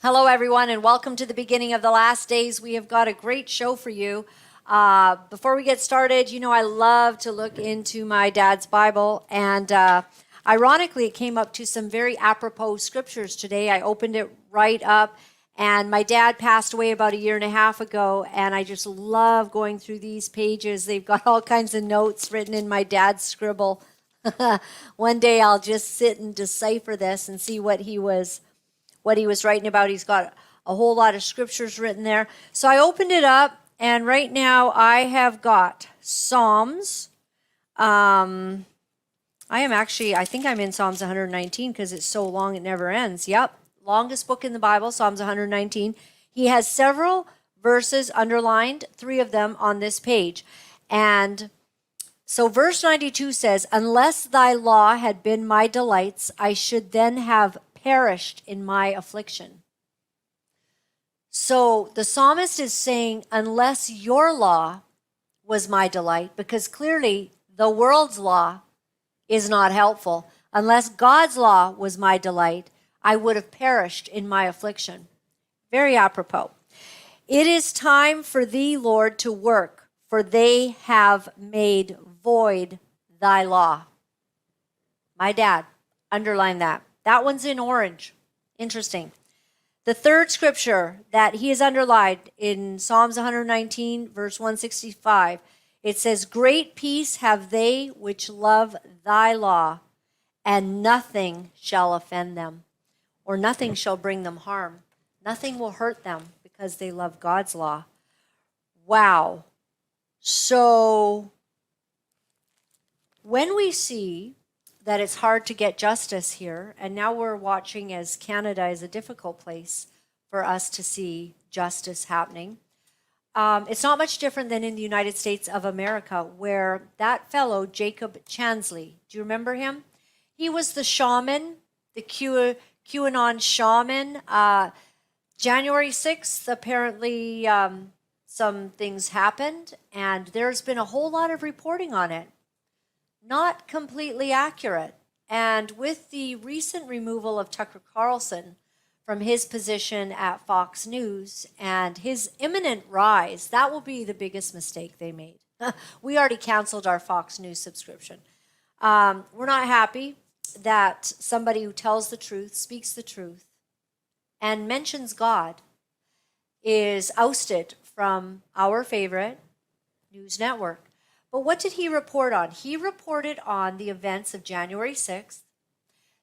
Hello, everyone, and welcome to the beginning of the last days. We have got a great show for you. Before we get started, you know I love to look into my dad's Bible, and ironically, it came up to some very apropos scriptures today. I opened it right up, and my dad passed away about a year and a half ago, and I just love going through these pages. They've got all kinds of notes written in my dad's scribble. One day I'll just sit and decipher this and see what he was writing about. He's got a whole lot of scriptures written there. So I opened it up, and right now I have got Psalms. I think I'm in Psalms 119 because it's so long it never ends. Yep, longest book in the Bible, Psalms 119. He has several verses underlined, 3 of them on this page. And so verse 92 says, "Unless thy law had been my delights, I should then have perished in my affliction." So the psalmist is saying, unless your law was my delight, because clearly the world's law is not helpful. Unless God's law was my delight, I would have perished in my affliction. Very apropos. "It is time for thee, Lord, to work, for they have made void thy law." My dad underlined that. That one's in orange. Interesting. The third scripture that he has underlined in Psalms 119, verse 165, it says, "Great peace have they which love thy law, and nothing shall offend them," or nothing shall bring them harm. Nothing will hurt them because they love God's law. Wow. So when we see that it's hard to get justice here, and now we're watching as Canada is a difficult place for us to see justice happening. It's not much different than in the United States of America, where that fellow, Jacob Chansley, do you remember him? He was the shaman, the QAnon shaman. January 6th, apparently some things happened, and there's been a whole lot of reporting on it. Not completely accurate. And with the recent removal of Tucker Carlson from his position at Fox News and his imminent rise, that will be the biggest mistake they made. We already canceled our Fox News subscription. We're not happy that somebody who tells the truth, speaks the truth, and mentions God is ousted from our favorite news network. But what did he report on? He reported on the events of January 6th.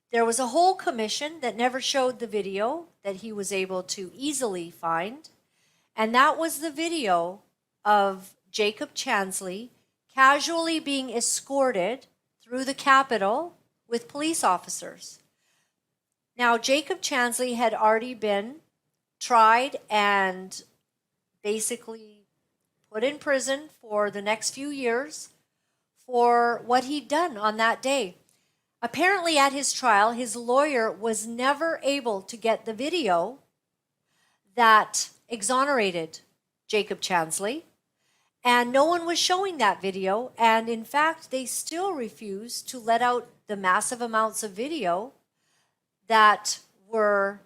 There was a whole commission that never showed the video that he was able to easily find. And that was the video of Jacob Chansley casually being escorted through the Capitol with police officers. Now, Jacob Chansley had already been tried and basically put in prison for the next few years for what he'd done on that day. Apparently at his trial, his lawyer was never able to get the video that exonerated Jacob Chansley, and no one was showing that video. And in fact, they still refused to let out the massive amounts of video that were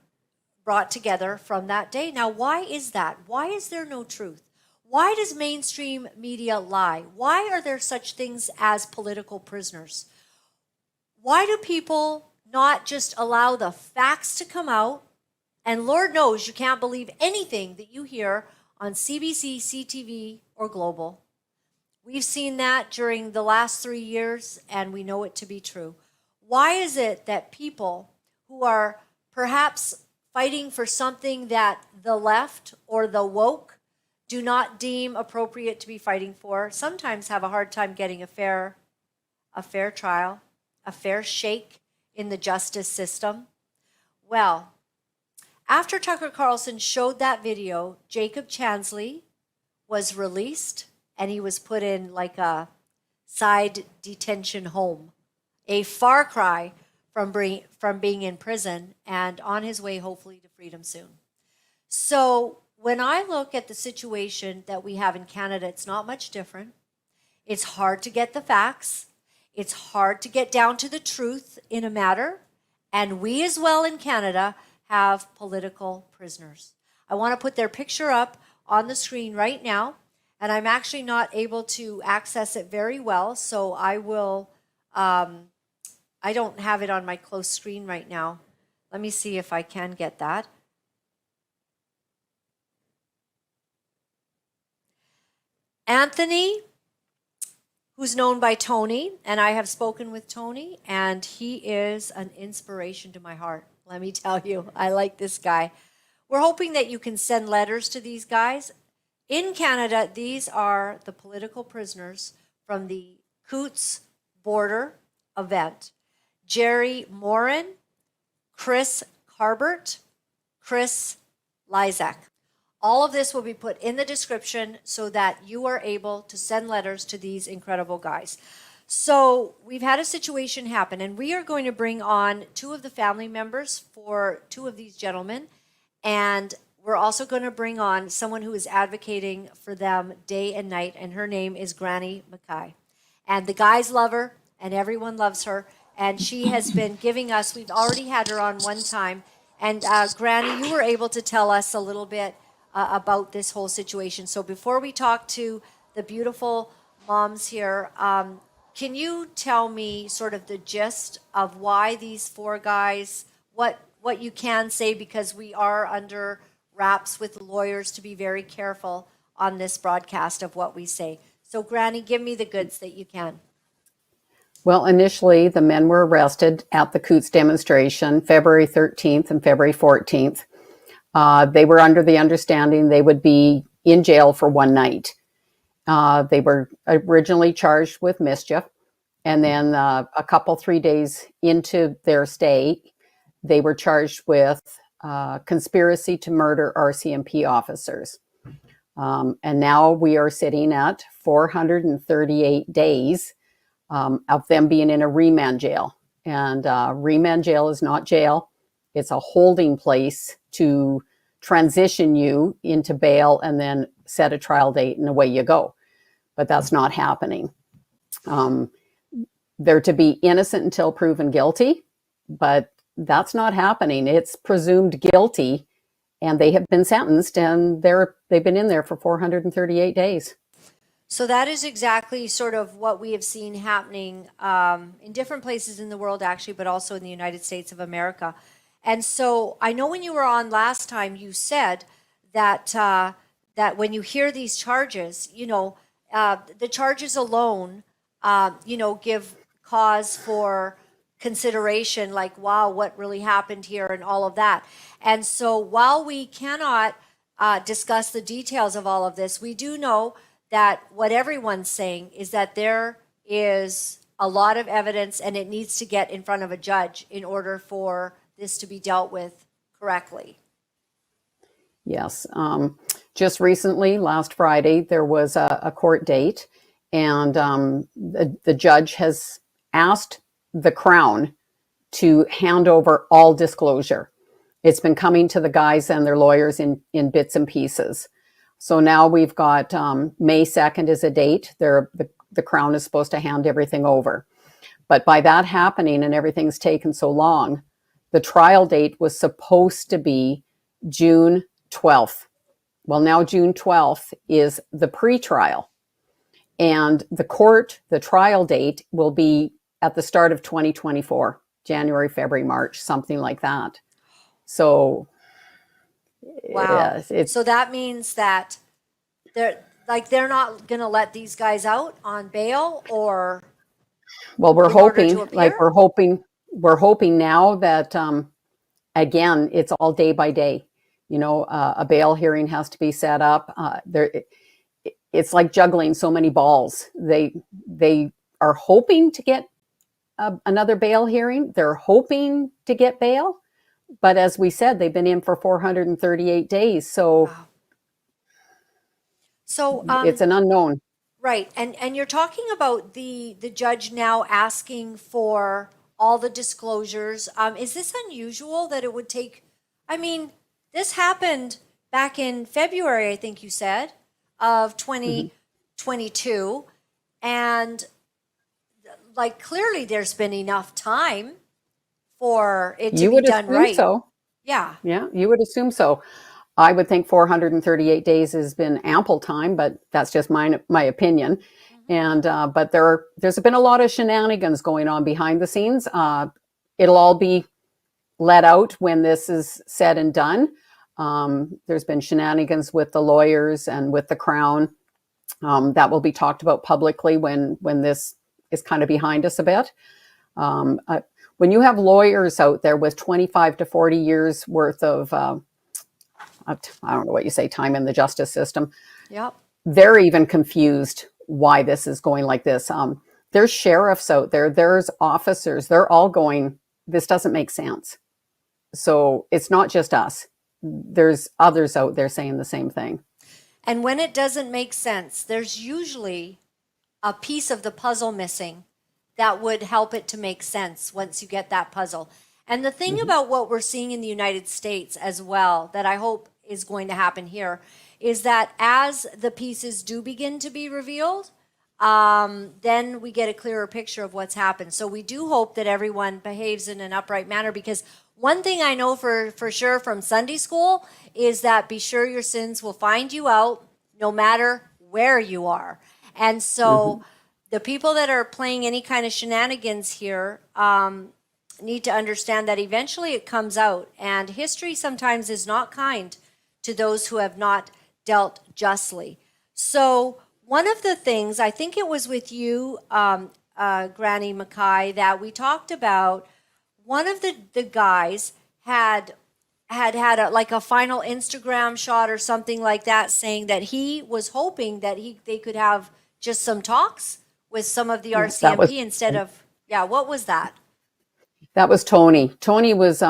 brought together from that day. Now, why is that? Why is there no truth? Why does mainstream media lie? Why are there such things as political prisoners? Why do people not just allow the facts to come out? And Lord knows you can't believe anything that you hear on CBC, CTV, or Global. We've seen that during the last 3 years, and we know it to be true. Why is it that people who are perhaps fighting for something that the left or the woke do not deem appropriate to be fighting for, sometimes have a hard time getting a fair trial, a fair shake in the justice system? Well, after Tucker Carlson showed that video, Jacob Chansley was released, and he was put in like a side detention home, a far cry from being in prison, and on his way hopefully to freedom soon. So when I look at the situation that we have in Canada, it's not much different. It's hard to get the facts. It's hard to get down to the truth in a matter. And we as well in Canada have political prisoners. I want to put their picture up on the screen right now, and I'm actually not able to access it very well, so I will, I don't have it on my close screen right now. Let me see if I can get that. Anthony, who's known by Tony, and I have spoken with Tony, and he is an inspiration to my heart. Let me tell you, I like this guy. We're hoping that you can send letters to these guys. In Canada, these are the political prisoners from the Coutts border event. Jerry Morin, Chris Carbert, Chris Lysak. All of this will be put in the description so that you are able to send letters to these incredible guys. So we've had a situation happen, and we are going to bring on two of the family members for two of these gentlemen. And we're also going to bring on someone who is advocating for them day and night, and her name is Granny Mackay. And the guys love her, and everyone loves her. And she has been giving us, we've already had her on one time. And Granny, you were able to tell us a little bit about this whole situation. So before we talk to the beautiful moms here, can you tell me sort of the gist of why these four guys, what you can say, because we are under wraps with lawyers to be very careful on this broadcast of what we say. So Granny, give me the goods that you can. Well, initially, the men were arrested at the Coutts demonstration, February 13th and February 14th. They were under the understanding they would be in jail for one night. They were originally charged with mischief, and then a couple, 3 days into their stay, they were charged with conspiracy to murder RCMP officers. And now we are sitting at 438 days of them being in a remand jail. And remand jail is not jail. It's a holding place to transition you into bail and then set a trial date and away you go. But that's not happening. They're to be innocent until proven guilty, but that's not happening. It's presumed guilty, and they have been sentenced, and they've been in there for 438 days. So that is exactly sort of what we have seen happening in different places in the world, actually, but also in the United States of America. And so I know when you were on last time, you said that that when you hear these charges, the charges alone, give cause for consideration, like, wow, what really happened here and all of that. And so while we cannot discuss the details of all of this, we do know that what everyone's saying is that there is a lot of evidence and it needs to get in front of a judge in order for this to be dealt with correctly. Yes. Just recently, last Friday, there was a court date, and the judge has asked the Crown to hand over all disclosure. It's been coming to the guys and their lawyers in bits and pieces. So now we've got May 2nd is a date. The Crown is supposed to hand everything over. But by that happening and everything's taken so long, the trial date was supposed to be June 12th. Well, now June 12th is the pre-trial. And the trial date will be at the start of 2024, January, February, March, something like that. So, wow. So that means that they're not going to let these guys out on bail, or well, we're hoping now that again, it's all day by day. A bail hearing has to be set up. It's like juggling so many balls. They are hoping to get another bail hearing. They're hoping to get bail. But as we said, they've been in for 438 days. So, wow. So it's an unknown. Right. And you're talking about the judge now asking for all the disclosures. Is this unusual that it would take? I mean, this happened back in February, I think you said, of 2022. And clearly there's been enough time for it to be done right. So. Yeah. Yeah, you would assume so. I would think 438 days has been ample time, but that's just my opinion. Mhm. And but there's been a lot of shenanigans going on behind the scenes. It'll all be let out when this is said and done. There's been shenanigans with the lawyers and with the Crown. That will be talked about publicly when this is kind of behind us a bit. Um, uh, when you have lawyers out there with 25 to 40 years worth of I don't know what you say, time in the justice system, Yep. they're even confused why this is going like this. There's sheriffs out there, there's officers, they're all going, this doesn't make sense. So it's not just us. There's others out there saying the same thing. And when it doesn't make sense, there's usually a piece of the puzzle missing that would help it to make sense once you get that puzzle. And the thing Mm-hmm. about what we're seeing in the United States as well, that I hope is going to happen here, is that as the pieces do begin to be revealed, then we get a clearer picture of what's happened. So we do hope that everyone behaves in an upright manner, because one thing I know for sure from Sunday school is that be sure your sins will find you out no matter where you are. And so Mm-hmm. the people that are playing any kind of shenanigans here need to understand that eventually it comes out. And history sometimes is not kind to those who have not dealt justly. So, one of the things, I think it was with you, Granny Mackay, that we talked about, one of the guys had like a final Instagram shot or something like that, saying that he was hoping that they could have just some talks with some of the Yes, that was RCMP instead of, yeah, what was that? Tony. Tony was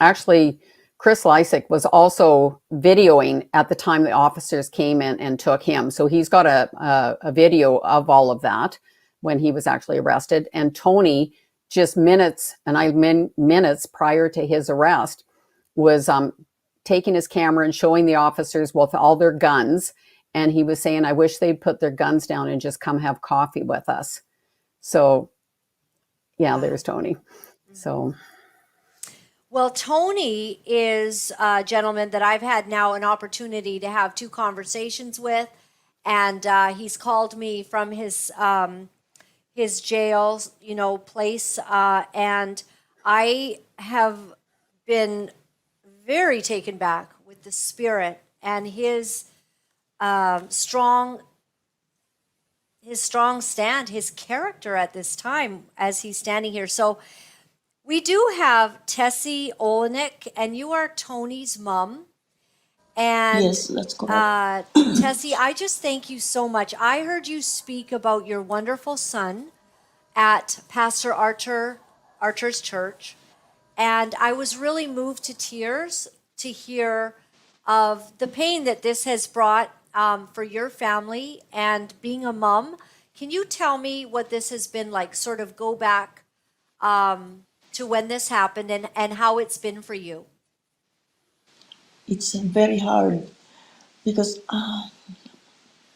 actually, Chris Lysick was also videoing at the time the officers came in and took him. So he's got a video of all of that when he was actually arrested. And Tony, just minutes, and I mean minutes prior to his arrest, was taking his camera and showing the officers with all their guns. And he was saying, I wish they'd put their guns down and just come have coffee with us. So, yeah, Wow. there's Tony. So, Well, Tony is a gentleman that I've had now an opportunity to have two conversations with, and he's called me from his jail, place, and I have been very taken back with the spirit and strong his strong stand, his character at this time as he's standing here. So we do have Tessie Olenek, and you are Tony's mom. And Yes, that's correct. Tessie, I just thank you so much. I heard you speak about your wonderful son at Pastor Archer's church, and I was really moved to tears to hear of the pain that this has brought for your family and being a mom. Can you tell me what this has been like? Sort of go back to when this happened and how it's been for you. It's very hard because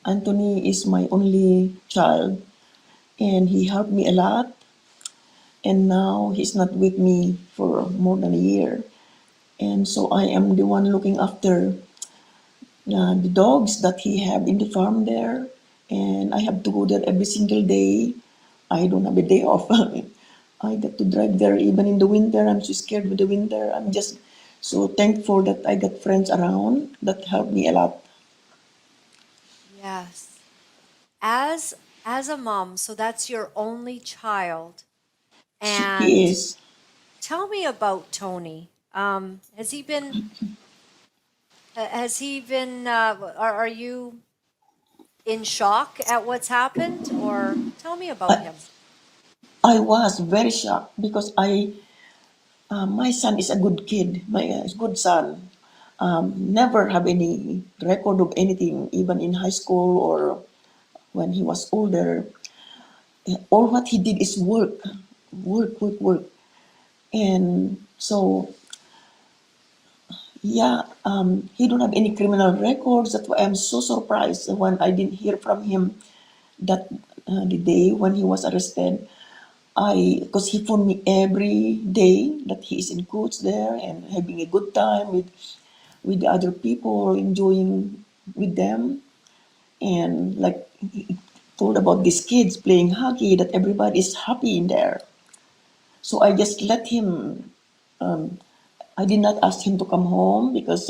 Anthony is my only child and he helped me a lot. And now he's not with me for more than a year. And so I am the one looking after the dogs that he have in the farm there. And I have to go there every single day. I don't have a day off. I get to drive there even in the winter. I'm so scared with the winter. I'm just so thankful that I got friends around that help me a lot. Yes. As a mom, so that's your only child. He And is. tell me about Tony. Are you in shock at what's happened, or tell me about I, him? I was very shocked because my son is a good kid, my good son. Never have any record of anything, even in high school or when he was older. All what he did is work, work, work, work. And so, yeah, he don't have any criminal records. That's why I'm so surprised when I didn't hear from him that the day when he was arrested. because he phoned me every day that he is in Coutts there and having a good time with the other people, enjoying with them, and like he told about these kids playing hockey, that everybody is happy in there. So I just let him. I did not ask him to come home because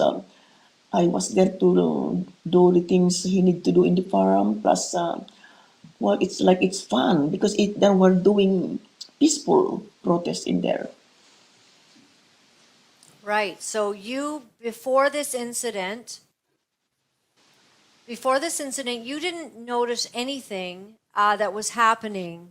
I was there to do the things he need to do in the farm. Plus, well, it's like it's fun because they were doing peaceful protest in there. Right. So you, before this incident, you didn't notice anything that was happening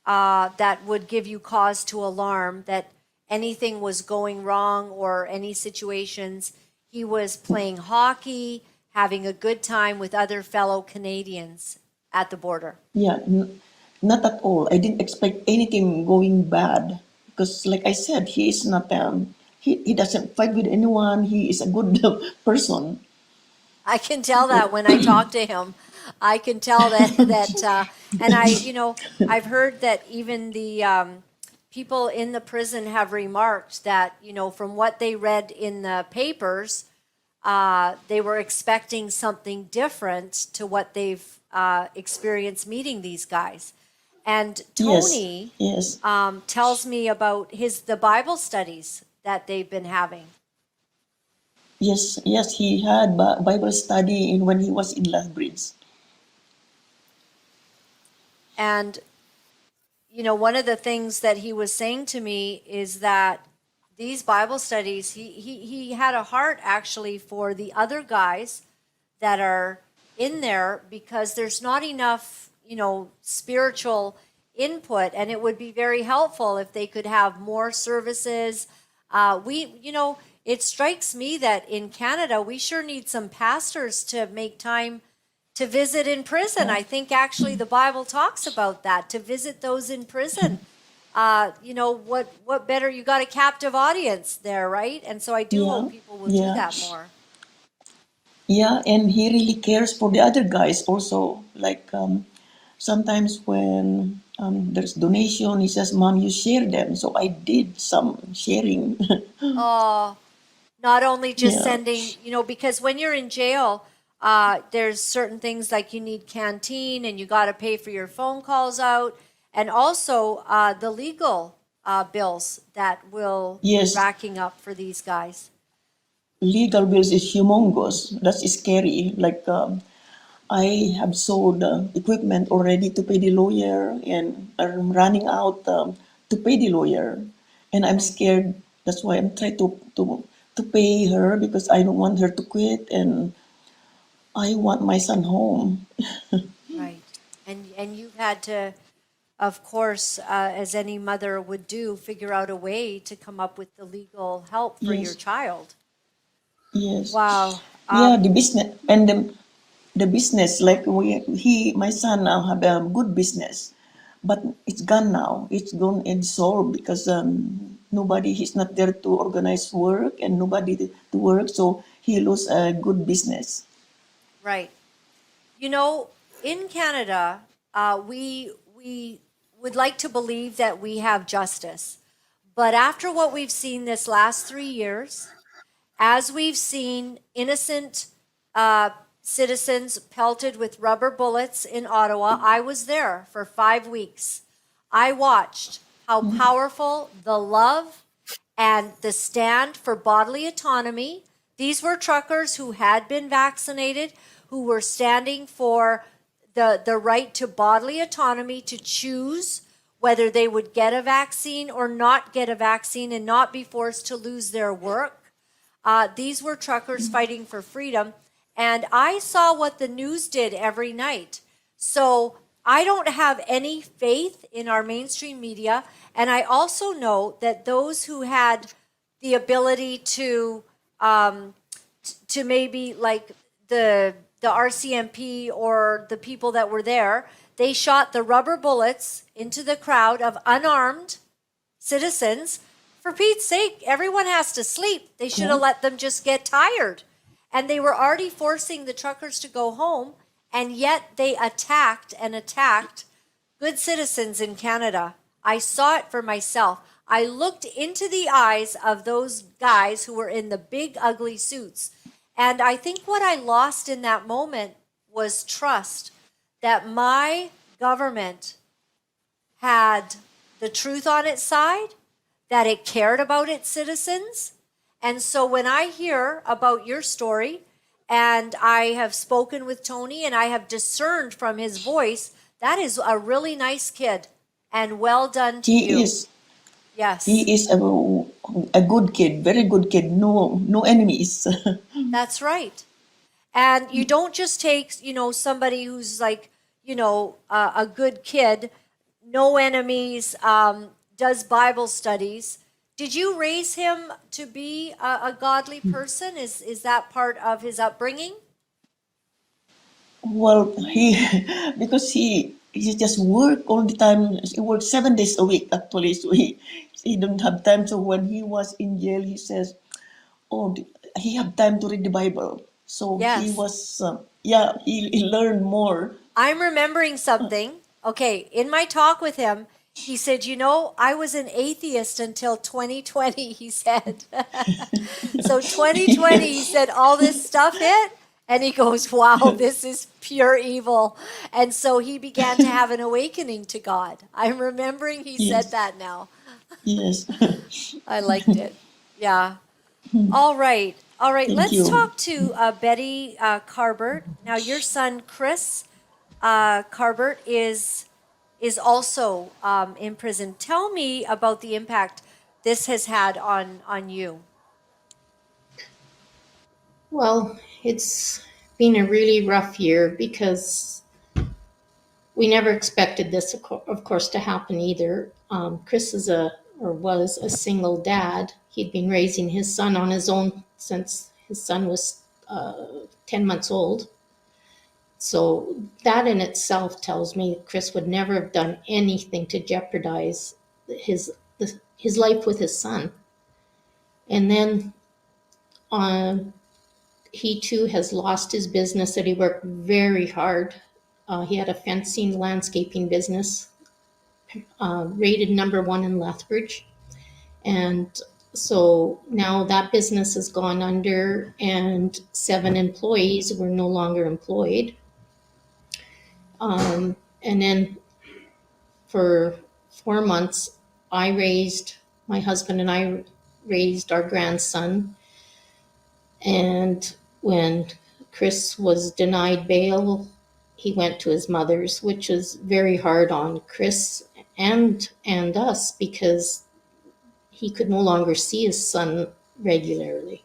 that would give you cause to alarm that anything was going wrong or any situations. He was playing hockey, having a good time with other fellow Canadians at the border. Yeah, not at all. I didn't expect anything going bad because, like I said, he is not. He doesn't fight with anyone. He is a good person. I can tell that when I talk to him. I can tell and I've heard that even the people in the prison have remarked that, from what they read in the papers, they were expecting something different to what they've experienced meeting these guys. And Yes, Tony yes, tells me about the Bible studies that they've been having. yes. He had Bible study when he was in Lethbridge. And one of the things that he was saying to me is that these Bible studies, he had a heart actually for the other guys that are in there because there's not enough, spiritual input, and it would be very helpful if they could have more services. It strikes me that in Canada, we sure need some pastors to make time to visit in prison. I think actually the Bible talks about that, to visit those in prison. What better? You got a captive audience there, right? And so I do Yeah, hope people will do yeah, that more. yeah. And he really cares for the other guys also. Like sometimes when there's donation, he says, "Mom, you share them." So I did some sharing. Oh, not only just Yeah. sending, because when you're in jail, there's certain things like you need canteen and you got to pay for your phone calls out, and also the legal bills that will be Yes, racking up for these guys. legal bills is humongous. That's scary. Like I have sold equipment already to pay the lawyer, and I'm running out to pay the lawyer, and I'm Right, scared. That's why I'm trying to pay her because I don't want her to quit, and I want my son home. right. And you've had to, of course, as any mother would do, figure out a way to come up with the legal help for your Yes, child. yes, Wow. yeah. The business and the business, like my son now have a good business, but it's gone now. It's gone and sold because he's not there to organize work and nobody to work, so he lost a good business. Right. In Canada, we would like to believe that we have justice, but after what we've seen this last 3 years, as we've seen innocent uh, citizens pelted with rubber bullets in Ottawa, I was there for 5 weeks. I watched how powerful the love and the stand for bodily autonomy. These were truckers who had been vaccinated, who were standing for the right to bodily autonomy to choose whether they would get a vaccine or not get a vaccine and not be forced to lose their work. These were truckers fighting for freedom. And I saw what the news did every night. So I don't have any faith in our mainstream media. And I also know that those who had the ability to maybe like the RCMP or the people that were there, they shot the rubber bullets into the crowd of unarmed citizens. For Pete's sake, everyone has to sleep. They should Yeah. have let them just get tired. And they were already forcing the truckers to go home, and yet they attacked good citizens in Canada. I saw it for myself. I looked into the eyes of those guys who were in the big, ugly suits. And I think what I lost in that moment was trust that my government had the truth on its side, that it cared about its citizens. And so when I hear about your story, and I have spoken with Tony and I have discerned from his voice, that is a really nice kid and well done to He you. is Yes, he is a good kid, very good kid. No enemies. that's right. And you don't just take, somebody who's like, a good kid, no enemies, does Bible studies. Did you raise him to be a godly person? Is that part of his upbringing? Well, he because he just work all the time. He works 7 days a week actually, so he don't have time. So when he was in jail, he says, "Oh, he have time to read the Bible." So he Yes. was, yeah, he learned more. I'm remembering something. Okay, in my talk with him, he said, I was an atheist until 2020, he said. So 2020, he said, all this stuff hit. And he goes, wow, this is pure evil. And so he began to have an awakening to God. I'm remembering he said Yes, that now. yes. I liked it. Yeah. All right. All right. Thank Let's you. talk to Betty Carbert. Now, your son, Chris Carbert, is also in prison. Tell me about the impact this has had on you. Well, it's been a really rough year because we never expected this, of course, to happen either. Chris was a single dad. He'd been raising his son on his own since his son was 10 months old. So that in itself tells me Chris would never have done anything to jeopardize his his life with his son. And then he too has lost his business that he worked very hard. He had a fencing landscaping business, rated #1 in Lethbridge. And so now that business has gone under, and 7 employees were no longer employed. And then for 4 months, my husband and I raised our grandson. And when Chris was denied bail, he went to his mother's, which was very hard on Chris and us because he could no longer see his son regularly.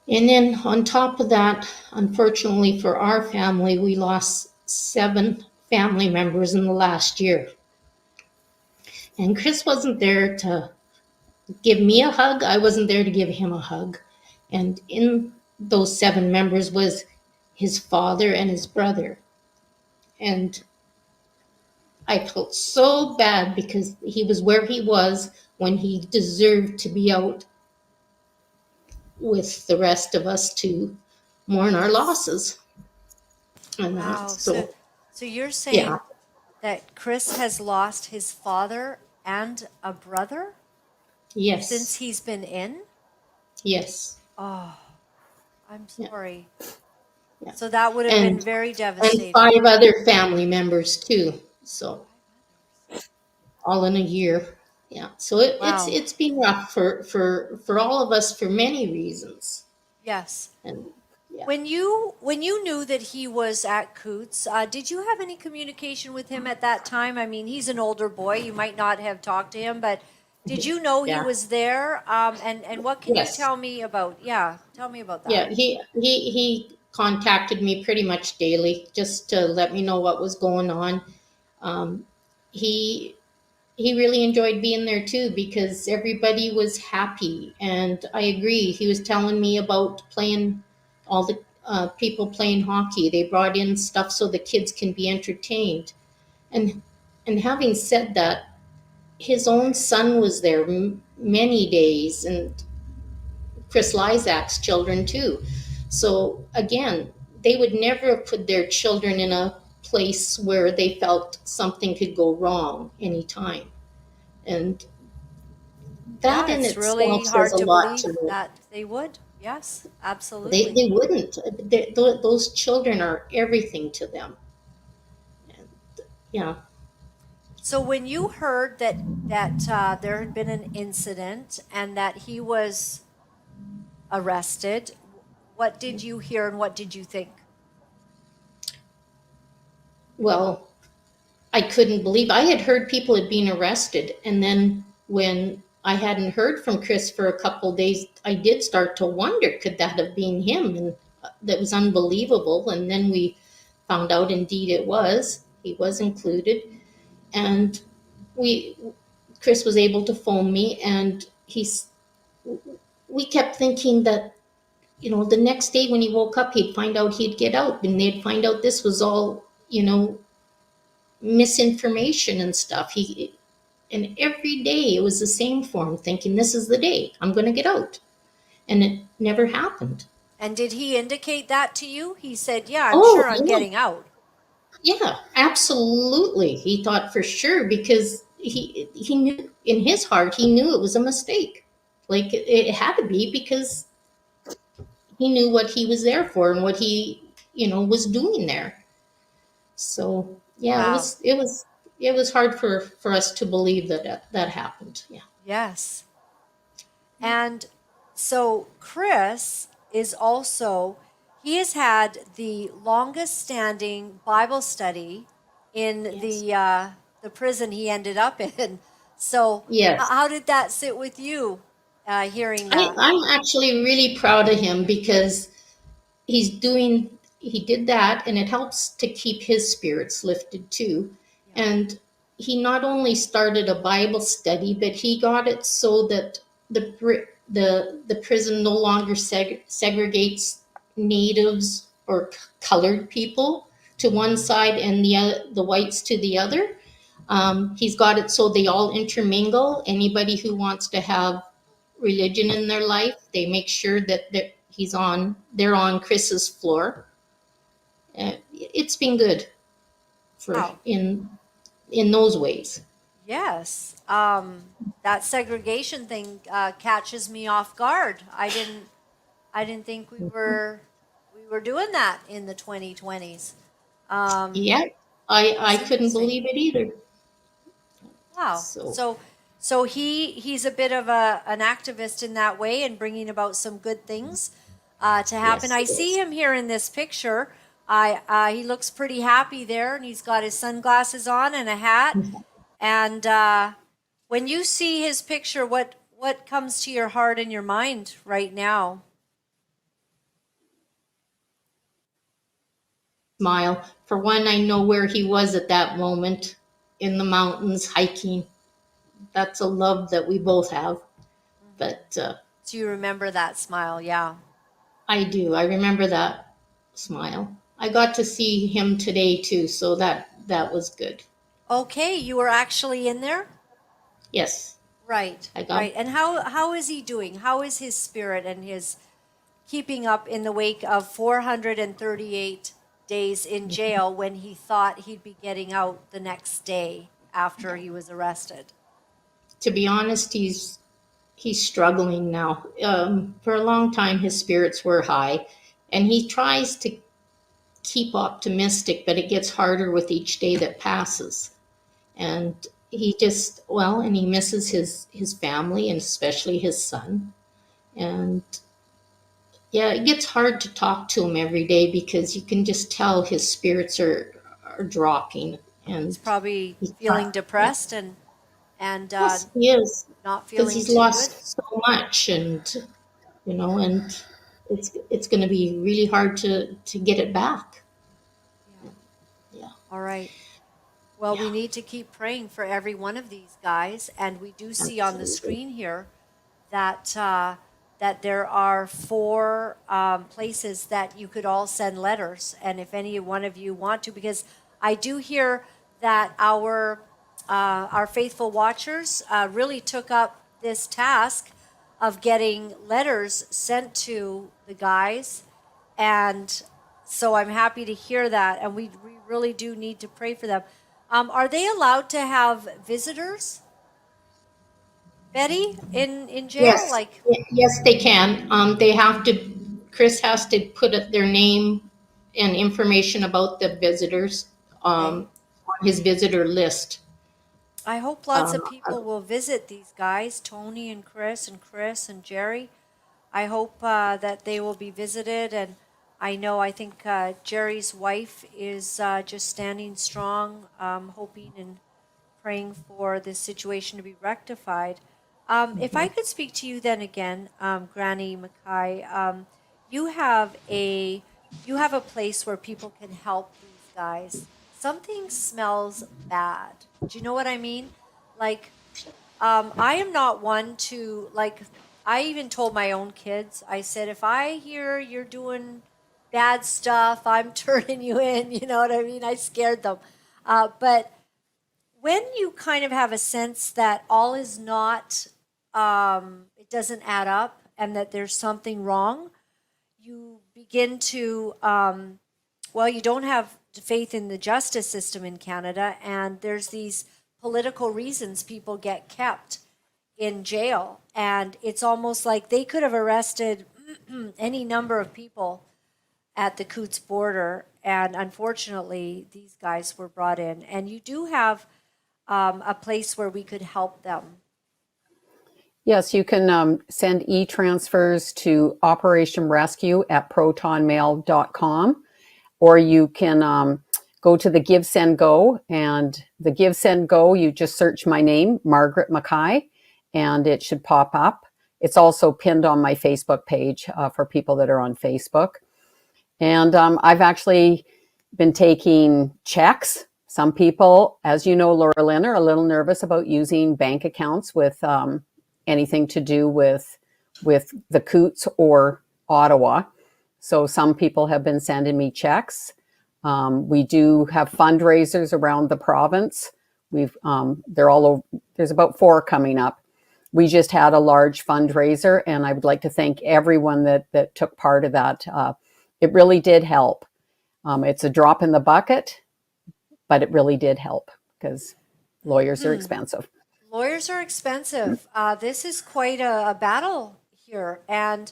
And then on top of that, unfortunately for our family, we lost 7 family members in the last year. And Chris wasn't there to give me a hug. I wasn't there to give him a hug. And in those 7 members was his father and his brother. And I felt so bad because he was where he was when he deserved to be out with the rest of us to mourn our losses. And Wow. so So you're saying yeah, that Chris has lost his father and a brother since yes, he's been in? yes, Oh, I'm yeah, sorry. yeah. So that would have been And very and devastating. 5 other family members too. So all in a year. Yeah. So Wow. it's been rough for all of us for many reasons. Yes. And yeah. When you knew that he was at Coutts, did you have any communication with him at that time? I mean, he's an older boy. You might not have talked to him, but did you know he Yeah. was there? And what can you Yes. tell me about? Yeah, tell me about that. Yeah. He contacted me pretty much daily just to let me know what was going on. Um, he he really enjoyed being there too because everybody was happy, and I agree. He was telling me about playing all the people playing hockey. They brought in stuff so the kids can be entertained. And having said that, his own son was there many days, and Chris Lyzak's children too. So again, they would never have put their children in a place where they felt something could go wrong anytime. And Yeah, that in it's itself really says hard a to lot to believe me. that they would. Yes, They, absolutely. they wouldn't. Those children are everything to them. And, yeah. So when you heard that there had been an incident and that he was arrested, what did you hear and what did you think? Well, I couldn't believe I had heard people had been arrested, and then when I hadn't heard from Chris for a couple of days, I did start to wonder, could that have been him? And that was unbelievable. And then we found out indeed it was. He was included, and we Chris was able to phone me, and we kept thinking that, the next day when he woke up, he'd find out he'd get out, and they'd find out this was all, misinformation and stuff. And every day it was the same for him, thinking this is the day I'm going to get out, and it never happened. And did he indicate that to you? He said, "Yeah, I'm Oh sure I'm yeah, getting out." yeah, absolutely. He thought for sure, because he knew in his heart, he knew it was a mistake. Like it had to be, because he knew what he was there for and what he was doing there. So yeah, it Wow. was it was it was hard for us to believe that happened. Yeah. Yes. And so Chris is also, he has had the longest standing Bible study in Yes. the prison he ended up in. So Yes. how did that sit with you, hearing that? I'm actually really proud of him, because he did that, and it helps to keep his spirits lifted too. Yeah. And he not only started a Bible study, but he got it so that the prison no longer segregates natives or colored people to one side and the whites to the other. He's got it so they all intermingle. Anybody who wants to have religion in their life, they make sure that they're on Chris's floor. It's been good for Wow. in those ways. Yes. That segregation thing catches me off guard. I didn't think we were doing that in the 2020s. Yeah, I It's couldn't interesting. believe it either. Wow. So So he's a bit of an activist in that way and bringing about some good things to happen. yes, I it see is. him here in this picture. He looks pretty happy there, and he's got his sunglasses on and a hat. And when you see his picture, what comes to your heart and your mind right now? Smile. For one, I know where he was at that moment, in the mountains hiking. That's a love that we both have. Hmm. But Do you remember that smile? Yeah. I do. I remember that smile. I got to see him today too, so that was good. Okay, you were actually in there? Yes, Right, I got right. And how is he doing? How is his spirit and his keeping up in the wake of 438 days in jail when he thought he'd be getting out the next day after he was arrested? to be honest, he's struggling now. For a long time, his spirits were high, and he tries to keep optimistic, but it gets harder with each day that passes. And and he misses his family, and especially his son. And yeah, it gets hard to talk to him every day, because you can just tell his spirits are dropping, He's and probably he's feeling yeah. depressed and Yes, he is, not because feeling he's too good. lost so much, and it's going to be really hard to get it back. Yeah. Yeah, All right. Well, we yeah, need to keep praying for every one of these guys, and we do see on the absolutely. screen here that that there are four places that you could all send letters, and if any one of you want to, because I do hear that our faithful watchers really took up this task of getting letters sent to the guys, and so I'm happy to hear that, and we really do need to pray for them. Are they allowed to have visitors, Betty, in jail? Yes, Like, yes, they can. They have to, Chris has to put their name and information about the visitors okay. on his visitor list. I hope lots of people will visit these guys, Tony and Chris and Jerry. I hope that they will be visited, and I think Jerry's wife is just standing strong, hoping and praying for this situation to be rectified. If I could speak to you then again, Granny Mackay, you have a you have a place where people can help these guys. Something smells bad. Do you know what I mean? Like, I am not one to like. I even told my own kids. I said, if I hear you're doing bad stuff, I'm turning you in. You know what I mean? I scared them, but when you kind of have a sense that all is not, it doesn't add up and that there's something wrong, you begin to, well, you don't have faith in the justice system in Canada, and there's these political reasons people get kept in jail. And it's almost like they could have arrested any number of people at the Coutts border. And unfortunately, these guys were brought in. And you do have a place where we could help them. Yes, you can send e-transfers to Operation Rescue at protonmail.com, or you can go to the Give, Send, Go, and the Give, Send, Go, you just search my name, Margaret Mackay, and it should pop up. It's also pinned on my Facebook page for people that are on Facebook. And I've actually been taking checks. Some people, as you know, Laura-Lynn, are a little nervous about using bank accounts with anything to do with the Coutts or Ottawa. So some people have been sending me checks. We do have fundraisers around the province. They're all over, there's about 4 coming up. We just had a large fundraiser, and I would like to thank everyone that took part of that. It really did help. It's a drop in the bucket, but it really did help because lawyers are expensive. Lawyers are expensive. This is quite a battle here. And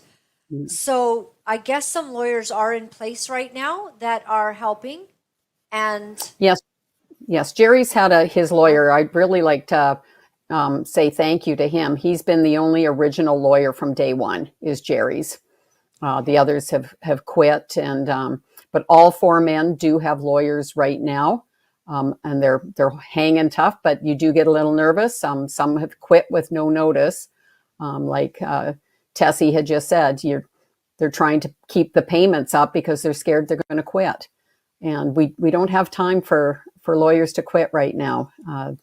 so I guess some lawyers are in place right now that are helping. And Yes, Jerry's had his lawyer. I'd really like to say thank you to him. He's been the only original lawyer from day one, is Jerry's. The others have quit, and but all 4 men do have lawyers right now, and they're hanging tough. But you do get a little nervous. Some have quit with no notice, like Tessie had just said. They're trying to keep the payments up because they're scared they're going to quit, and we don't have time for lawyers to quit right now.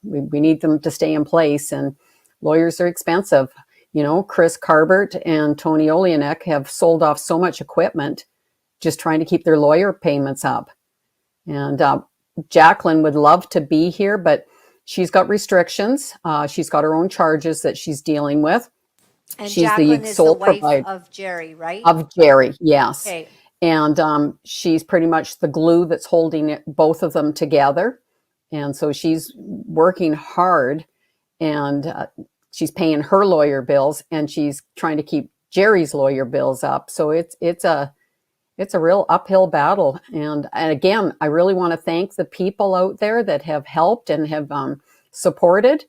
We need them to stay in place, and lawyers are expensive. You know, Chris Carbert and Tony Oleanek have sold off so much equipment just trying to keep their lawyer payments up. And Jacqueline would love to be here, but she's got restrictions. She's got her own charges that she's dealing with. and She's Jacqueline the is the sole wife provider of Jerry, right? of Jerry, yes. Okay. And she's pretty much the glue that's holding both of them together. And so she's working hard, and she's paying her lawyer bills, and she's trying to keep Jerry's lawyer bills up. So it's a real uphill battle. And again, I really want to thank the people out there that have helped and have supported.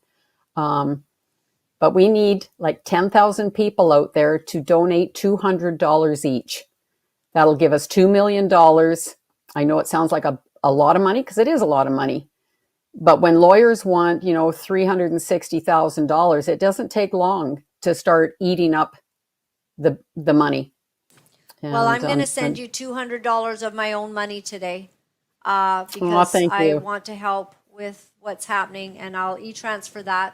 But we need like 10,000 people out there to donate $200 each. That'll give us $2 million. I know it sounds like a lot of money, because it is a lot of money. But when lawyers want, $360,000, it doesn't take long to start eating up the money. Well, I'm going to send you $200 of my own money today because thank I you. want to help with what's happening, and I'll e-transfer that.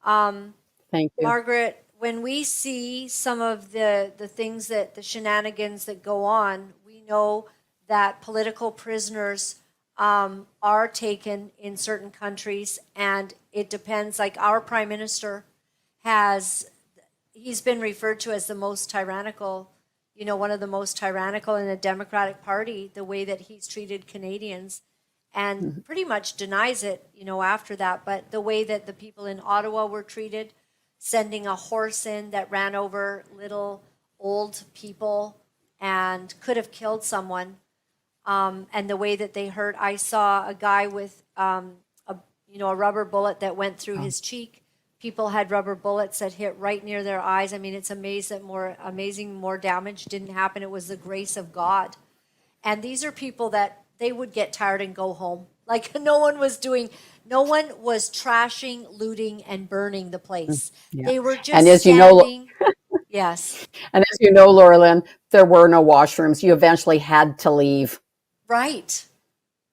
Thank you. Margaret, when we see some of the things the shenanigans that go on, we know that political prisoners are taken in certain countries, and it depends. Like our prime minister he's been referred to as the most tyrannical, one of the most tyrannical in the Democratic Party, the way that he's treated Canadians. and pretty much denies it, after that. But the way that the people in Ottawa were treated, sending a horse in that ran over little old people and could have killed someone, and the way that they hurt. I saw a guy with a rubber bullet that went through his cheek. People had rubber bullets that hit right near their eyes. I mean, it's amazing more damage didn't happen. It was the grace of God. And these are people that they would get tired and go home. Like no one was trashing, looting, and burning the place. Yeah. They were just And as standing. Yes. And as you know, Laura-Lynn, there were no washrooms. You eventually had to leave. Right.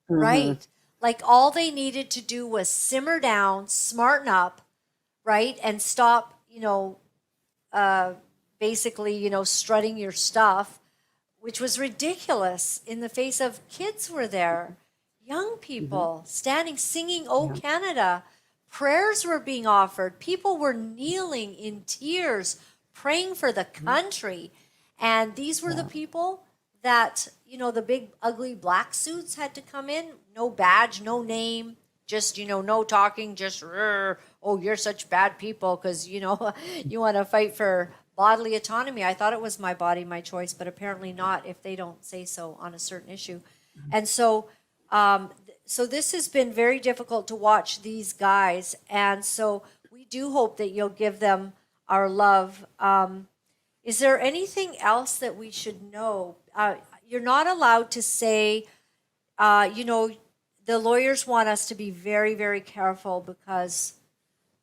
Right. Like all they needed to do was simmer down, smarten up, right? And stop, basically, strutting your stuff, which was ridiculous in the face of kids were there, young people standing, singing, "Oh Canada." Prayers were being offered. People were kneeling in tears, praying for the country. And these were the people that, the big ugly black suits had to come in, no badge, no name, just, no talking, just, "Oh, you're such bad people because, you want to fight for bodily autonomy." I thought it was my body, my choice, but apparently not if they don't say so on a certain issue. And so, so this has been very difficult to watch these guys. And so we do hope that you'll give them our love. Is there anything else that we should know? You're not allowed to say, the lawyers want us to be very, very careful because,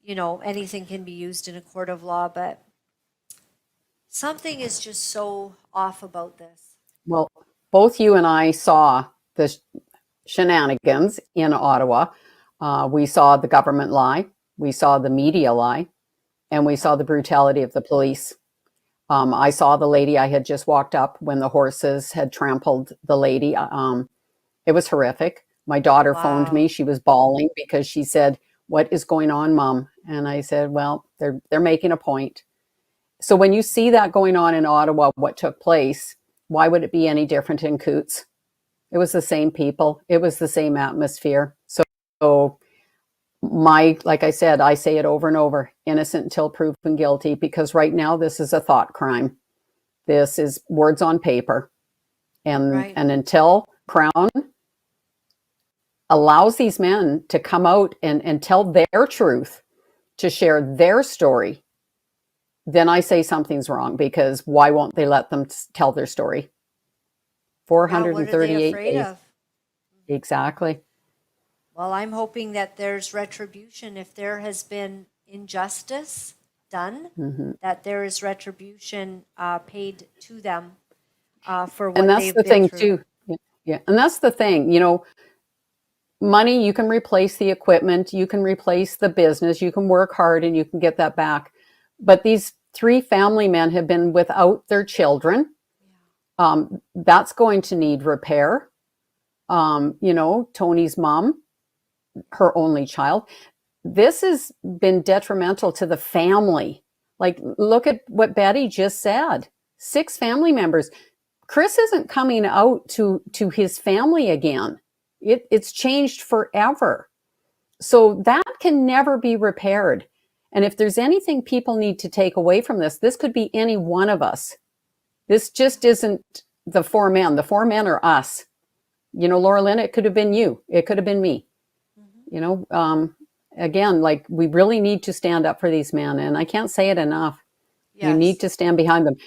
anything can be used in a court of law, but something is just so off about this. Well, both you and I saw the shenanigans in Ottawa. We saw the government lie, we saw the media lie, and we saw the brutality of the police. I saw the lady I had just walked up when the horses had trampled the lady. It was horrific. My daughter phoned me. She was bawling because she said, "What is going on, Mom?" And I said, "Well, they're making a point." So when you see that going on in Ottawa, what took place, why would it be any different in Coutts? It was the same people. It was the same atmosphere. So like I said, I say it over and over, innocent until proven guilty, because right now this is a thought crime. This is words on paper. And until Crown allows these men to come out and tell their truth, to share their story, then I say something's wrong, because why won't they let them tell their story? 438 what are they afraid days. of? Exactly. Well, I'm hoping that there's retribution. If there has been injustice done, that there is retribution paid to them for what And that's they've the been thing through. too. Yeah. And that's the thing, money, you can replace the equipment, you can replace the business, you can work hard and you can get that back. But these 3 family men have been without their children. That's going to need repair. Tony's mom, her only child. This has been detrimental to the family. Like, look at what Betty just said. 6 family members. Chris isn't coming out to his family again. It's changed forever. So that can never be repaired. And if there's anything people need to take away from this could be any one of us. This just isn't the 4 men. The 4 men are us. Laura-Lynn, it could have been you. It could have been me. Again, like, we really need to stand up for these men. And I can't say it enough. Yes. You need to stand behind them.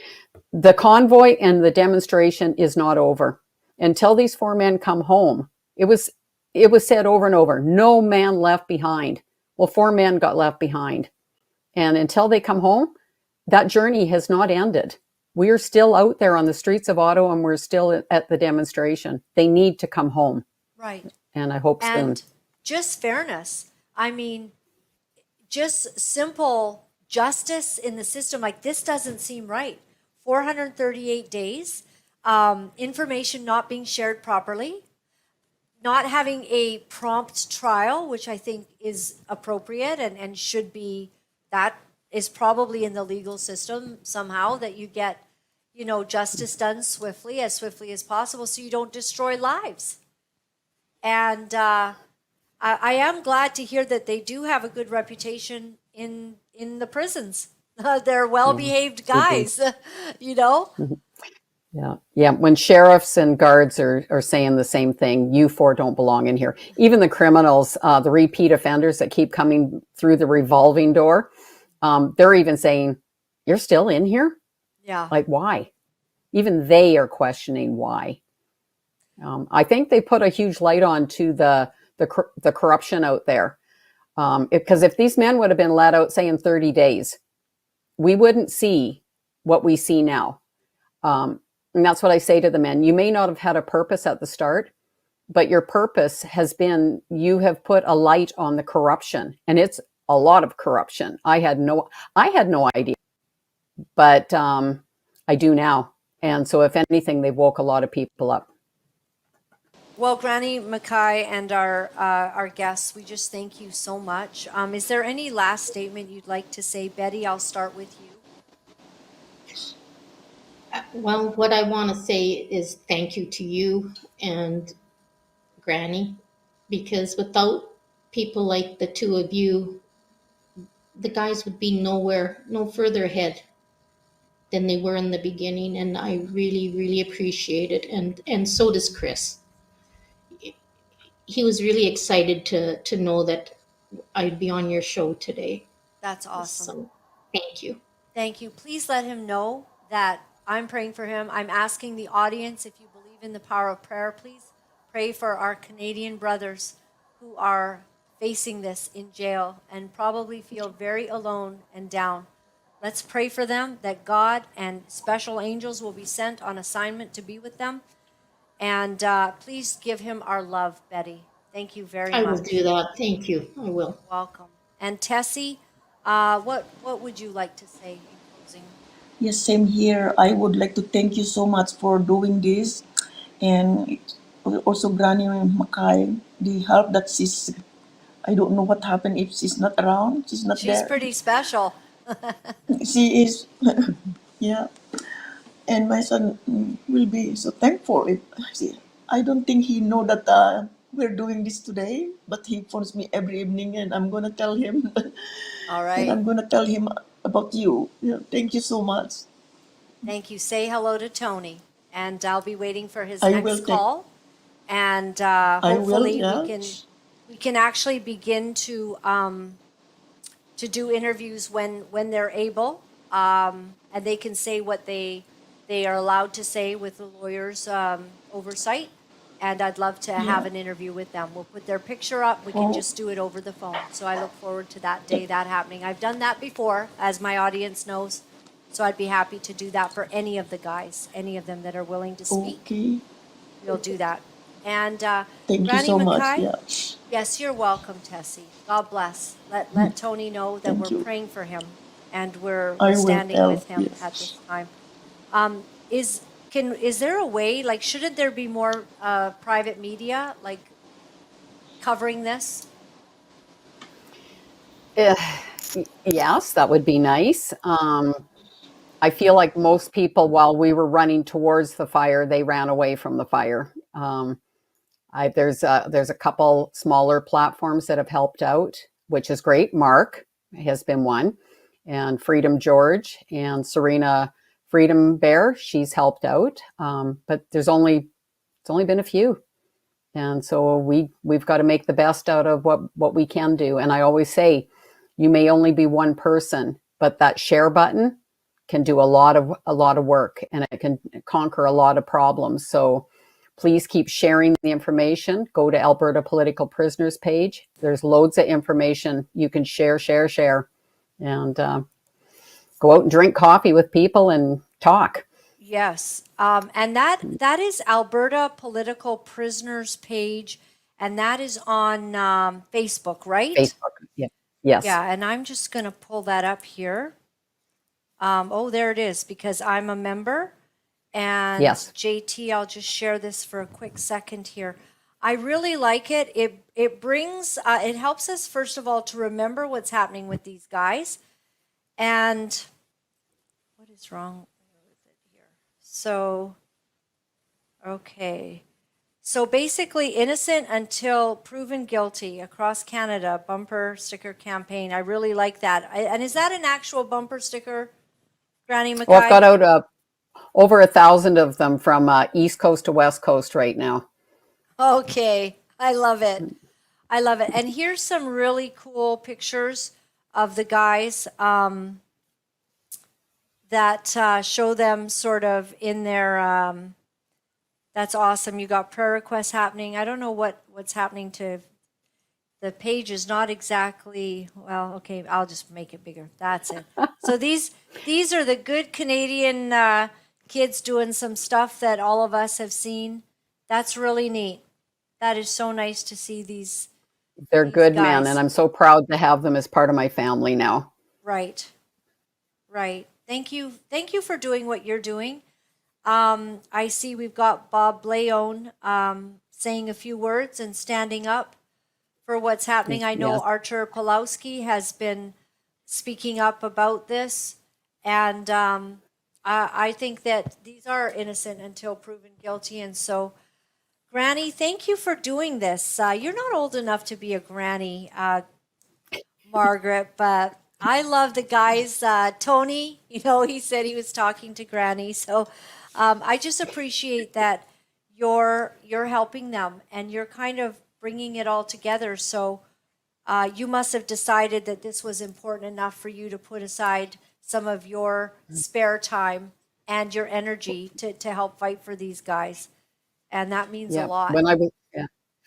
The convoy and the demonstration is not over until these 4 men come home. It was said over and over, no man left behind. Well, 4 men got left behind. And until they come home, that journey has not ended. We are still out there on the streets of Ottawa, and we're still at the demonstration. They need to come home. Right. And I hope soon. And just fairness. I mean, just simple justice in the system. Like, this doesn't seem right. 438 days, information not being shared properly, not having a prompt trial, which I think is appropriate and should be, that is probably in the legal system somehow, that you get, justice done swiftly as possible, so you don't destroy lives. And I am glad to hear that they do have a good reputation in the prisons. They're well-behaved guys, you know? Yeah. Yeah. When sheriffs and guards are saying the same thing, you four don't belong in here. Even the criminals, the repeat offenders that keep coming through the revolving door, they're even saying, "You're still in here? Yeah. Like, why?" Even they are questioning why. I think they put a huge light on to the corruption out there. Because if these men would have been let out, say, in 30 days, we wouldn't see what we see now. And that's what I say to the men. You may not have had a purpose at the start, but your purpose has been you have put a light on the corruption, and it's a lot of corruption. I had no idea, but I do now. And so, if anything, they woke a lot of people up. Well, Granny Mackay and our guests, we just thank you so much. Is there any last statement you'd like to say? Betty, I'll start with you. Well, what I want to say is thank you to you and Granny, because without people like the two of you, the guys would be no further ahead than they were in the beginning. And I really, really appreciate it. And so does Chris. He was really excited to know that I'd be on your show today. That's awesome. So thank you. Thank you. Please let him know that I'm praying for him. I'm asking the audience, if you believe in the power of prayer, please pray for our Canadian brothers who are facing this in jail and probably feel very alone and down. Let's pray for them that God and special angels will be sent on assignment to be with them. And please give him our love, Betty. Thank you very I will much. do that. Thank you. I will. Welcome. And Tessie, what would you like to say in closing? Yes, same here. I would like to thank you so much for doing this. And also Granny Mackay, the help that I don't know what happened if she's not around, she's not She's there. pretty special. She is, yeah. And my son will be so thankful. I don't think he know that we're doing this today, but he phones me every evening, and I'm gonna tell him, All and right. I'm gonna tell him about you. Yeah, thank you so much. Thank you. Say hello to Tony, and I'll be waiting for his I will next call. And I will, hopefully yeah. we can actually begin to do interviews when they're able, and they can say what they are allowed to say with the lawyer's oversight. And I'd love to have Yeah. an interview with them. We'll put their picture up. We can Oh. just do it over the phone. So I look forward to that day, that happening. I've done that before, as my audience knows. So I'd be happy to do that for any of the guys, any of them that are willing to speak. Okay. We'll do that. And Thank you Granny so much. Mackay, Yeah. yes, you're welcome, Tessie. God bless. Let Tony know that Thank we're you. praying for him and we're I will standing tell. with him at this Yes. time. Is there a way, like, shouldn't there be more private media like covering this? Eh, yes, that would be nice. I feel like most people, while we were running towards the fire, they ran away from the fire. There's a couple smaller platforms that have helped out, which is great. Mark has been one, and Freedom George and Serena Freedom Bear. She's helped out, but it's only been a few, and so we've got to make the best out of what we can do. And I always say, you may only be one person, but that share button can do a lot of work, and it can conquer a lot of problems. So please keep sharing the information. Go to Alberta Political Prisoners page. There's loads of information you can share, and go out and drink coffee with people and talk. Yes, and that is Alberta Political Prisoners page, and that is on Facebook, right? Facebook. Yeah. Yes. Yeah, and I'm just going to pull that up here. Oh, there it is, because I'm a member. And Yes. JT, I'll just share this for a quick second here. I really like it. It brings, it helps us, first of all, to remember what's happening with these guys. And what is wrong with it here? So, okay. So basically, innocent until proven guilty across Canada bumper sticker campaign. I really like that. And is that an actual bumper sticker, Granny Well, I've got Mackay? out over 1,000 of them from East Coast to West Coast right now. Okay, I love it. I love it. And here's some really cool pictures of the guys that show them sort of in their. That's awesome. You got prayer requests happening. I don't know what's happening to the page is not exactly well. Okay, I'll just make it bigger. That's it. So these are the good Canadian kids doing some stuff that all of us have seen. That's really neat. That is so nice to see these They're good men, guys. and I'm so proud to have them as part of my family now. Right. Right. Thank you. Thank you for doing what you're doing. I see we've got Bob Blaone saying a few words and standing up for what's happening. I know Yes. Archer Pulowski has been speaking up about this, and I think that these are innocent until proven guilty. And so, Granny, thank you for doing this. You're not old enough to be a granny, Margaret, but I love the guys. Tony, he said he was talking to Granny. So I just appreciate that you're helping them and you're kind of bringing it all together. So you must have decided that this was important enough for you to put aside some of your spare time and your energy to help fight for these guys. And that means a Yeah. lot.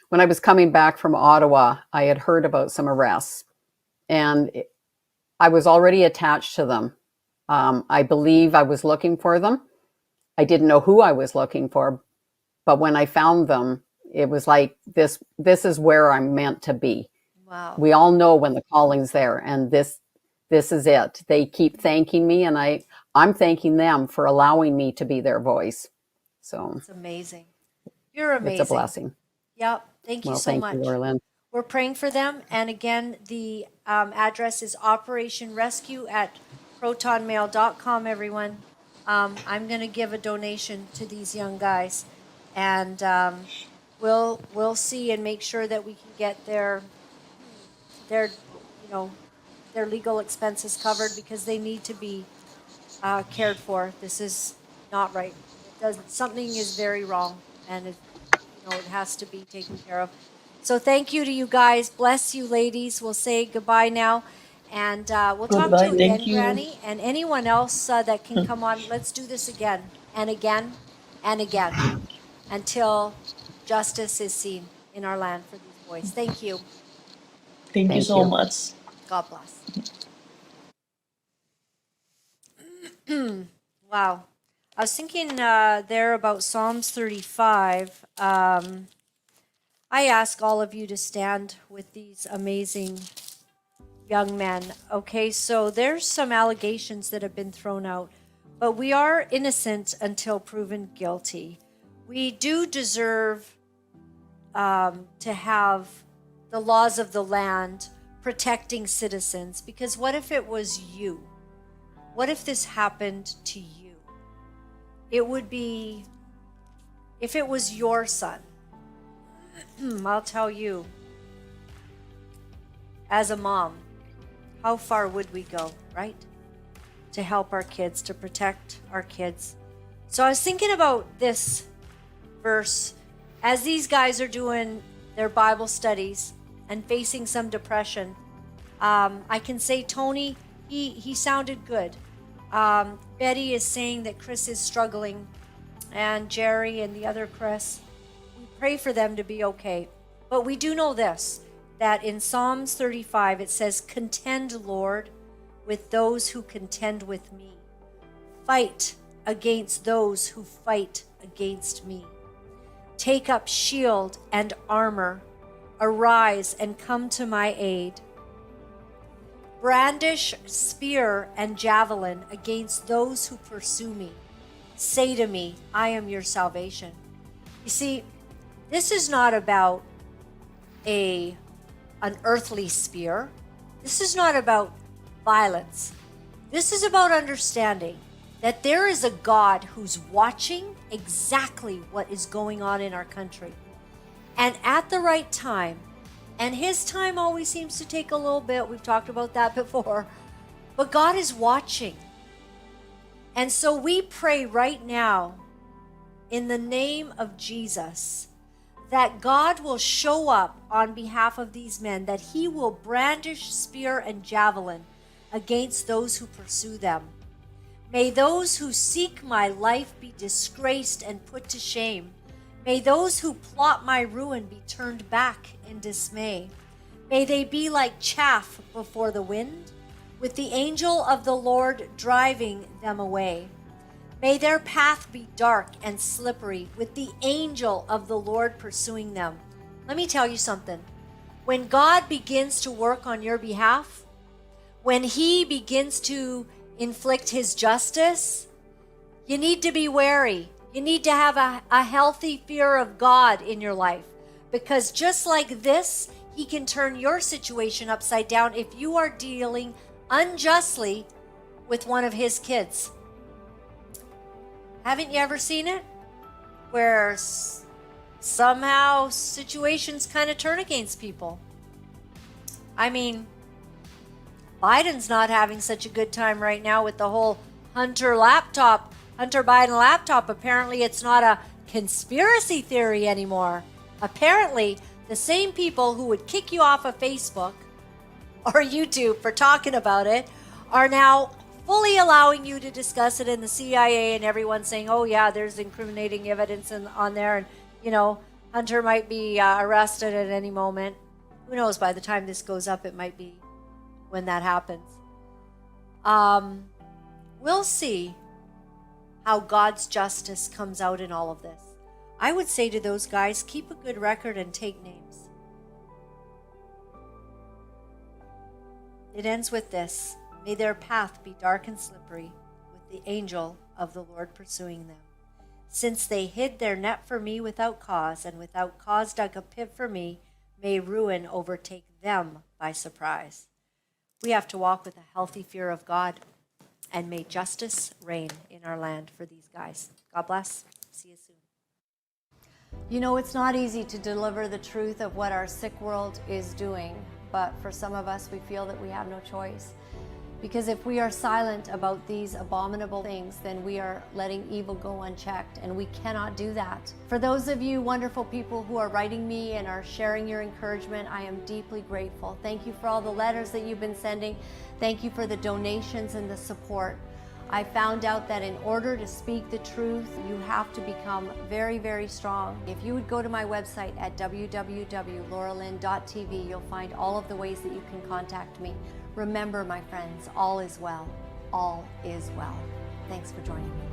When I was coming back from Ottawa, I had heard about some arrests, and I was already attached to them. I believe I was looking for them. I didn't know who I was looking for, but when I found them, it was like this is where I'm meant to be. Wow. We all know when the calling's there, and this is it. They keep thanking me, and I'm thanking them for allowing me to be their voice. So It's amazing. You're amazing. it's a blessing. Yep. Thank you Well, so thank much. you, Laura-Lynn. We're praying for them. And again, the address is Operation Rescue at protonmail.com, everyone. I'm going to give a donation to these young guys. And we'll see and make sure that we can get their their legal expenses covered because they need to be cared for. This is not right. Something is very wrong, and it has to be taken care of. So thank you to you guys. Bless you, ladies. We'll say goodbye now, and we'll talk to Goodbye, you again, thank you. Granny, and anyone else that can come on. Let's do this again and again and again until justice is seen in our land for these boys. Thank you. Thank you Thank so you. much. God bless. Wow. I was thinking there about Psalms 35. I ask all of you to stand with these amazing young men. Okay, so there's some allegations that have been thrown out, but we are innocent until proven guilty. We do deserve to have the laws of the land protecting citizens, because what if it was you? What if this happened to you? It would be, if it was your son, I'll tell you, as a mom, how far would we go, right? To help our kids, to protect our kids. So I was thinking about this verse as these guys are doing their Bible studies and facing some depression. I can say Tony, he sounded good. Betty is saying that Chris is struggling, and Jerry and the other Chris. We pray for them to be okay. But we do know this, that in Psalms 35 it says, "Contend, Lord, with those who contend with me. Fight against those who fight against me. Take up shield and armor. Arise and come to my aid. Brandish spear and javelin against those who pursue me. Say to me, I am your salvation." You see, this is not about an earthly spear. This is not about violence. This is about understanding that there is a God who's watching exactly what is going on in our country. and at the right time. And his time always seems to take a little bit. We've talked about that before. But God is watching. And so we pray right now in the name of Jesus that God will show up on behalf of these men, that he will brandish spear and javelin against those who pursue them. May those who seek my life be disgraced and put to shame. May those who plot my ruin be turned back in dismay. May they be like chaff before the wind, with the angel of the Lord driving them away. May their path be dark and slippery, with the angel of the Lord pursuing them. Let me tell you something. When God begins to work on your behalf, when he begins to inflict his justice, you need to be wary. You need to have a healthy fear of God in your life, because just like this, he can turn your situation upside down if you are dealing unjustly with one of his kids. Haven't you ever seen it? Where somehow situations kind of turn against people. I mean, Biden's not having such a good time right now with the whole Hunter Biden laptop. Apparently it's not a conspiracy theory anymore. Apparently the same people who would kick you off of Facebook or YouTube for talking about it are now fully allowing you to discuss it in the CIA, and everyone's saying, oh yeah, there's incriminating evidence on there, and you know, Hunter might be arrested at any moment. Who knows, by the time this goes up, it might be when that happens. We'll see how God's justice comes out in all of this. I would say to those guys, keep a good record and take names. It ends with this: may their path be dark and slippery, with the angel of the Lord pursuing them. Since they hid their net for me without cause, and without cause dug a pit for me, may ruin overtake them by surprise. We have to walk with a healthy fear of God, and may justice reign in our land for these guys. God bless. See you soon. You know, it's not easy to deliver the truth of what our sick world is doing, but for some of us, we feel that we have no choice. Because if we are silent about these abominable things, then we are letting evil go unchecked, and we cannot do that. For those of you wonderful people who are writing me and are sharing your encouragement, I am deeply grateful. Thank you for all the letters that you've been sending. Thank you for the donations and the support. I found out that in order to speak the truth, you have to become very, very strong. If you would go to my website at www.laura-lynn.tv, you'll find all of the ways that you can contact me. Remember, my friends, all is well. All is well. Thanks for joining me.